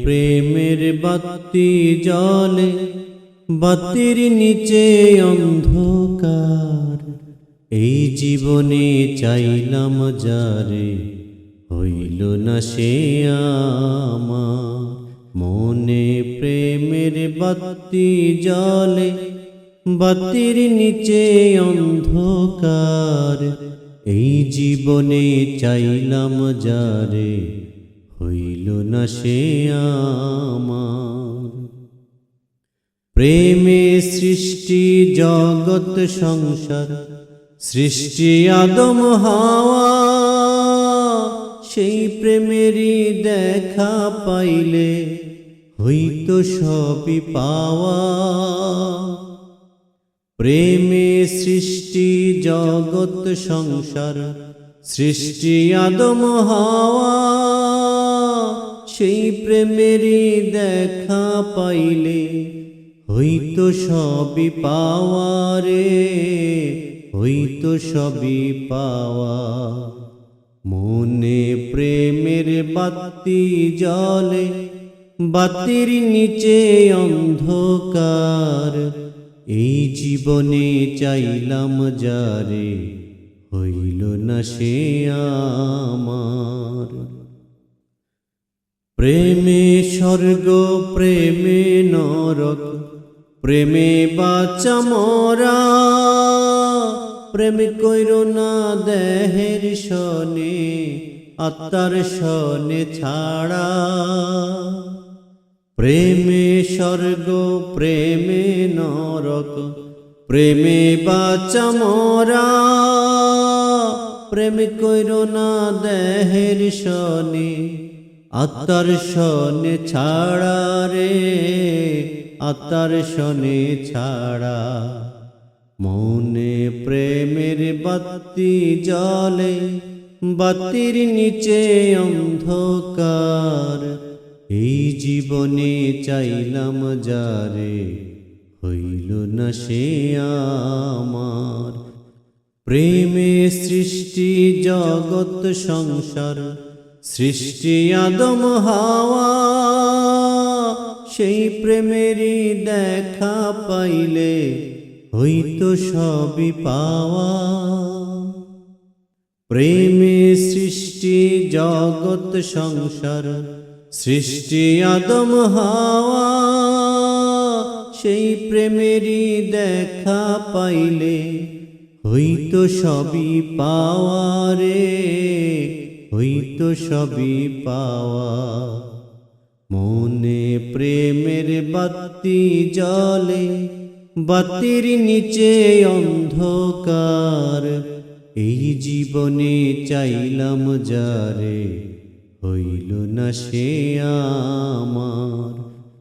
প্রেমের বাতি জ্বলে, বাতির নিচে অন্ধকার। এই জীবনে চাইলাম যারে, হইল না সে আমার। মনে প্রেমের বাতি জ্বলে, বাতির নিচে অন্ধকার। এই জীবনে চাইলাম যারে, হইল না সে আমার। প্রেমে সৃষ্টি জগৎ সংসার, সৃষ্টি আদম হাওয়া। সেই প্রেমেরই দেখা পাইলে হইতো সবই পাওয়া। প্রেমে সৃষ্টি জগৎ সংসার, সৃষ্টি আদম হাওয়া। সেই প্রেমেরই দেখা পাইলে হইতো সবই পাওয়া রে, হইতো সবই পাওয়া। মনে প্রেমের বাতি জ্বলে, বাতির নিচে অন্ধকার। এই জীবনে চাইলাম যারে, হইল না সে আমার। প্রেমে স্বর্গ প্রেমে নরক, প্রেমে বাঁচা মরা। প্রেম কইরো না দেহের সনে, আত্মার সনে ছাড়া। প্রেমে স্বর্গ প্রেমে নরক, প্রেমে বাঁচা মরা। প্রেম কইরো না দেহের সনে, আত্মার সনে ছাড়া রে, আত্মার সনে ছাড়া। মনে প্রেমের বাতি জ্বলে, বাতির নিচে অন্ধকার। এই জীবনে চাইলাম যারে, হইল না সে আমার। প্রেমে সৃষ্টি জগৎ সংসার, সৃষ্টি আদম হাওয়া। সেই প্রেমেরই দেখা পাইলে হইতো সবই পাওয়া। প্রেমে সৃষ্টি জগৎ সংসার, সৃষ্টি আদম হাওয়া। সেই প্রেমেরই দেখা পাইলে হইতো সবই পাওয়া রে, হইতো সবই পাওয়া। মনে প্রেমের বাতি জ্বলে, বাতির নিচে অন্ধকার। এই জীবনে চাইলাম যারে, হইল না সে আমার।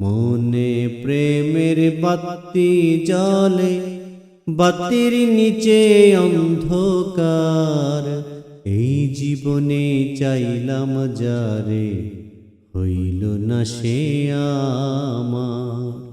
মনে প্রেমের বাতি জ্বলে, বাতির নিচে অন্ধকার। এই জীবনে চাইলাম যারে, হইল না সে আমার।